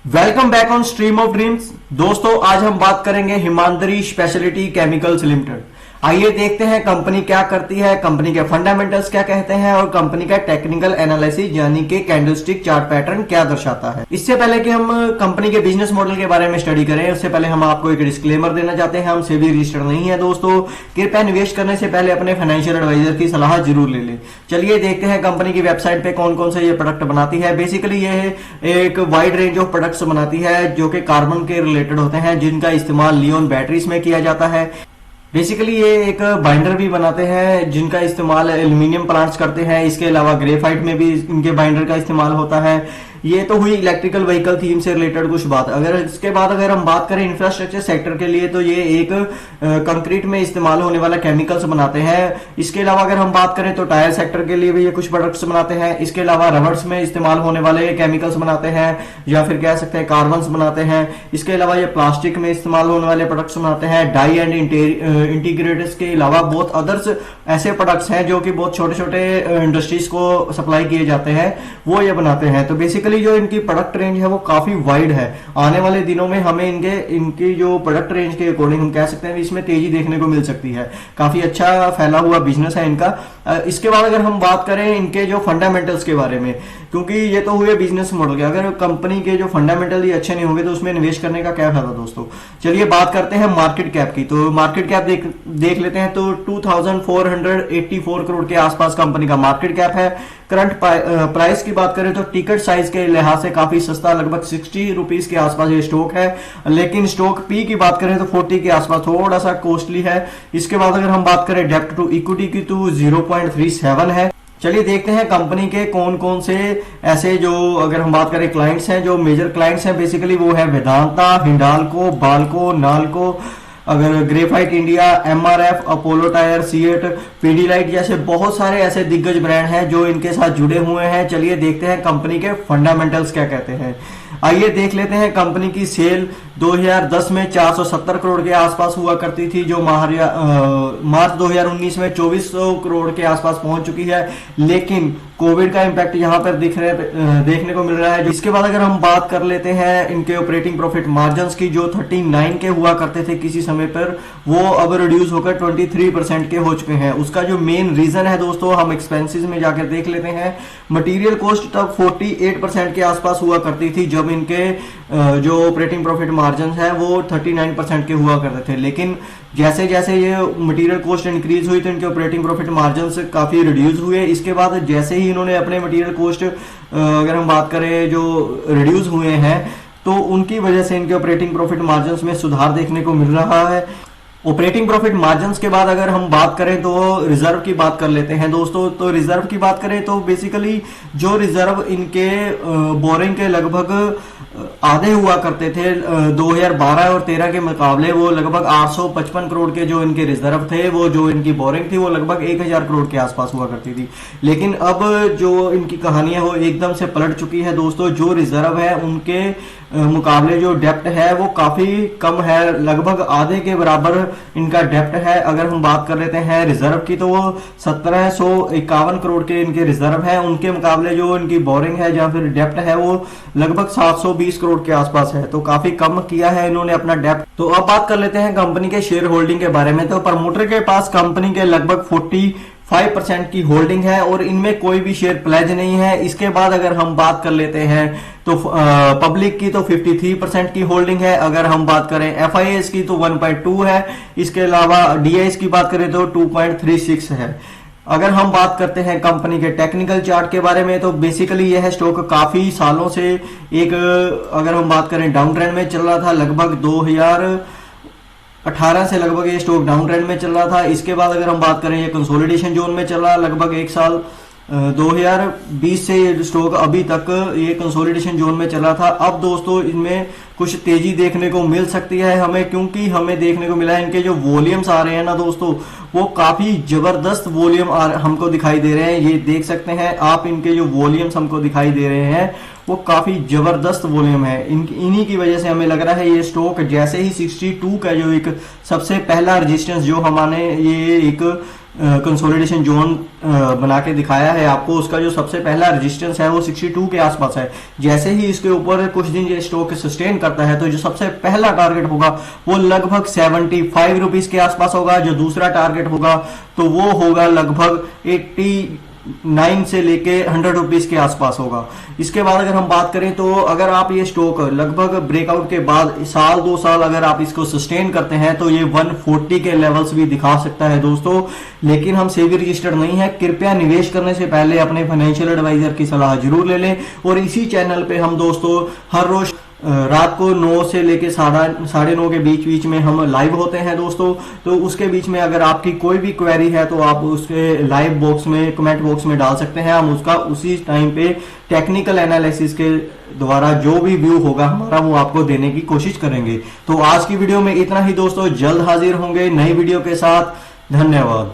Welcome back on stream of dreams. दोस्तों, आज हम बात करेंगे हिमांदरी स्पेशलिटी केमिकल्स लिमिटेड। आइए देखते हैं कंपनी क्या करती है, कंपनी के फंडामेंटल्स क्या कहते हैं और कंपनी का टेक्निकल एनालिसिस यानी कि कैंडलस्टिक चार्ट पैटर्न क्या दर्शाता है। इससे पहले कि हम कंपनी के बिजनेस मॉडल के बारे में स्टडी करें, उससे पहले हम आपको एक डिस्क्लेमर देना चाहते हैं। हम सेबी रजिस्टर्ड नहीं है दोस्तों। कृपया निवेश करने से पहले अपने फाइनेंशियल एडवाइजर की सलाह जरूर ले लें। चलिए देखते हैं कंपनी की वेबसाइट पे कौन कौन से ये प्रोडक्ट बनाती है। बेसिकली ये एक वाइड रेंज ऑफ प्रोडक्ट्स बनाती है जो कि कार्बन के रिलेटेड होते हैं, जिनका इस्तेमाल लियोन बैटरीज में किया जाता है। बेसिकली ये एक बाइंडर भी बनाते हैं जिनका इस्तेमाल एल्यूमिनियम प्लांट्स करते हैं। इसके अलावा ग्रेफाइट में भी इनके बाइंडर का इस्तेमाल होता है। ये तो हुई इलेक्ट्रिकल व्हीकल थीम से रिलेटेड कुछ बात। अगर इसके बाद अगर हम बात करें इंफ्रास्ट्रक्चर सेक्टर के लिए, तो ये एक कंक्रीट में इस्तेमाल होने वाला केमिकल्स बनाते हैं। इसके अलावा अगर हम बात करें तो टायर सेक्टर के लिए भी ये कुछ प्रोडक्ट्स बनाते हैं। इसके अलावा रबर्स में इस्तेमाल होने वाले केमिकल्स बनाते हैं या फिर कह सकते हैं कार्बन्स बनाते हैं। इसके अलावा ये प्लास्टिक में इस्तेमाल होने वाले प्रोडक्ट्स बनाते हैं। डाई एंड इंटीग्रेटेड्स के अलावा बहुत अदर्स ऐसे प्रोडक्ट्स हैं जो कि बहुत छोटे छोटे इंडस्ट्रीज को सप्लाई किए जाते हैं, वो ये बनाते हैं। तो बेसिकली जो इनकी प्रोडक्ट रेंज है वो काफी वाइड है। आने वाले दिनों में हमें इनकी जो प्रोडक्ट रेंज के अकॉर्डिंग हम कह सकते हैं इसमें तेजी देखने को मिल सकती है। काफी अच्छा फैला हुआ बिजनेस है इनका। इसके बाद अगर हम बात करें इनके जो फंडामेंटल्स के बारे में, क्योंकि ये तो हुए बिजनेस मॉडल के, अगर कंपनी के जो फंडामेंटल ही अच्छे नहीं होंगे तो उसमें निवेश करने का क्या फायदा दोस्तों। चलिए बात करते हैं मार्केट कैप की। तो मार्केट कैप देख लेते हैं। तो 2484 करोड़ के आसपास कंपनी का मार्केट कैप है। करंट प्राइस की बात करें तो टिकट साइज के लिहाज से काफी सस्ता, लगभग 60 रुपीज के आसपास ये स्टॉक है। लेकिन स्टॉक पी की बात करें तो 40 के आसपास थोड़ा सा कॉस्टली है। इसके बाद अगर हम बात करें डेप्ट टू इक्विटी की तो 0.37 है। चलिए देखते हैं कंपनी के कौन कौन से ऐसे जो अगर हम बात करें क्लाइंट्स हैं, जो मेजर क्लाइंट्स हैं बेसिकली वो है वेदांता, हिंडाल्को, बाल्को, नाल्को, अगर graphite India, MRF, Apollo tyre, CEAT, Pidilite जैसे बहुत सारे ऐसे दिग्गज ब्रांड हैं जो इनके साथ जुड़े हुए हैं। चलिए देखते हैं कंपनी के फंडामेंटल्स क्या कहते हैं। आइए देख लेते हैं कंपनी की सेल 2010 में 470 करोड़ के आसपास हुआ करती थी, जो मार्च 2019 में 2400 करोड़ के आसपास पहुंच चुकी है। लेकिन कोविड का इंपैक्ट यहां पर देखने को मिल रहा है। इसके बाद अगर हम बात कर लेते हैं इनके ऑपरेटिंग प्रॉफिट मार्जिन्स की, जो 39 के हुआ करते थे किसी समय पर, वो अब रिड्यूस होकर 23% के हो चुके हैं। उसका जो मेन रीजन है दोस्तों, हम एक्सपेंसेस में जाकर देख लेते हैं। मटेरियल कॉस्ट तब 48% के आसपास हुआ करती थी, जब इनके जो ऑपरेटिंग प्रॉफिट मार्जिन है वो 39% के हुआ करते थे। लेकिन जैसे जैसे ये मटेरियल कॉस्ट इंक्रीज हुई तो इनके ऑपरेटिंग प्रॉफिट मार्जिन काफी रिड्यूस हुए। इसके बाद जैसे ही इन्होंने अपने मटेरियल कॉस्ट अगर हम बात करें जो रिड्यूस हुए हैं, तो उनकी वजह से इनके ऑपरेटिंग प्रॉफिट मार्जिन में सुधार देखने को मिल रहा है। ऑपरेटिंग प्रॉफिट मार्जिन्स के बाद अगर हम बात करें तो रिजर्व की बात कर लेते हैं दोस्तों। तो रिजर्व की बात करें तो बेसिकली जो रिजर्व इनके बोरिंग के लगभग आधे हुआ करते थे 2012 और 13 के मुकाबले, वो लगभग 855 करोड़ के जो इनके रिजर्व थे, वो जो इनकी बोरिंग थी वो लगभग 1000 करोड़ के आसपास हुआ करती थी। लेकिन अब जो इनकी कहानी है वो एकदम से पलट चुकी है दोस्तों। जो रिजर्व है उनके मुकाबले जो डेप्ट है वो काफी कम है, लगभग आधे के बराबर इनका डेप्ट है। अगर हम बात कर लेते हैं रिजर्व की तो वो 1751 करोड़ के इनके रिजर्व है। उनके मुकाबले जो इनकी बोरिंग है या फिर डेप्ट है वो लगभग 720 करोड़ के आसपास है। तो काफी कम किया है इन्होंने अपना डेप्ट। तो अब बात कर लेते हैं कंपनी के शेयर होल्डिंग के बारे में। तो प्रमोटर के पास कंपनी के लगभग 45% की होल्डिंग है और इनमें कोई भी शेयर प्लेज नहीं है। इसके बाद अगर हम बात कर लेते हैं तो पब्लिक की तो 53% की होल्डिंग है। अगर हम बात करें एफआईएस की तो 1.2 है। इसके अलावा डीआईएस की बात करें तो 2.36 है। अगर हम बात करते हैं कंपनी के टेक्निकल चार्ट के बारे में, तो बेसिकली यह स्टॉक काफी सालों से एक अगर हम बात करें डाउन ट्रेंड में चल रहा था। लगभग 2018 से लगभग ये स्टॉक डाउन ट्रेंड में चल रहा था। इसके बाद अगर हम बात करें ये कंसोलिडेशन जोन में चल रहा लगभग एक साल 2020 से ये स्टॉक अभी तक ये कंसोलिडेशन जोन में चला था। अब दोस्तों इनमें कुछ तेजी देखने को मिल सकती है हमें, क्योंकि हमें देखने को मिला है इनके जो वॉल्यूम्स आ रहे हैं ना दोस्तों, वो काफी जबरदस्त वॉल्यूम हमको दिखाई दे रहे हैं। ये देख सकते हैं आप, इनके जो वॉल्यूम्स हमको दिखाई दे रहे हैं वो काफी जबरदस्त वॉल्यूम है। इन्हीं की वजह से हमें लग रहा है ये स्टॉक जैसे ही 62 का जो एक सबसे पहला रेजिस्टेंस जो हमारे ये एक कंसोलिडेशन जोन बना के दिखाया है आपको, उसका जो सबसे पहला रेजिस्टेंस है वो 62 के आसपास है। जैसे ही इसके ऊपर कुछ दिन ये स्टॉक सस्टेन करता है तो जो सबसे पहला टारगेट होगा वो लगभग 75 रुपीज के आसपास होगा। जो दूसरा टारगेट होगा तो वो होगा लगभग 89 से लेके 100 रुपीज के आसपास होगा। इसके बाद अगर हम बात करें तो अगर आप ये स्टॉक लगभग ब्रेकआउट के बाद साल 2 साल अगर आप इसको सस्टेन करते हैं तो ये 140 के लेवल्स भी दिखा सकता है दोस्तों। लेकिन हम सेबी रजिस्टर्ड नहीं है, कृपया निवेश करने से पहले अपने फाइनेंशियल एडवाइजर की सलाह जरूर ले लें। और इसी चैनल पे हम दोस्तों हर रोज रात को 9 से लेके 9:30 के बीच में हम लाइव होते हैं दोस्तों। तो उसके बीच में अगर आपकी कोई भी क्वेरी है तो आप उसके लाइव बॉक्स में कमेंट बॉक्स में डाल सकते हैं। हम उसका उसी टाइम पे टेक्निकल एनालिसिस के द्वारा जो भी व्यू होगा हमारा वो आपको देने की कोशिश करेंगे। तो आज की वीडियो में इतना ही दोस्तों, जल्द हाजिर होंगे नई वीडियो के साथ। धन्यवाद।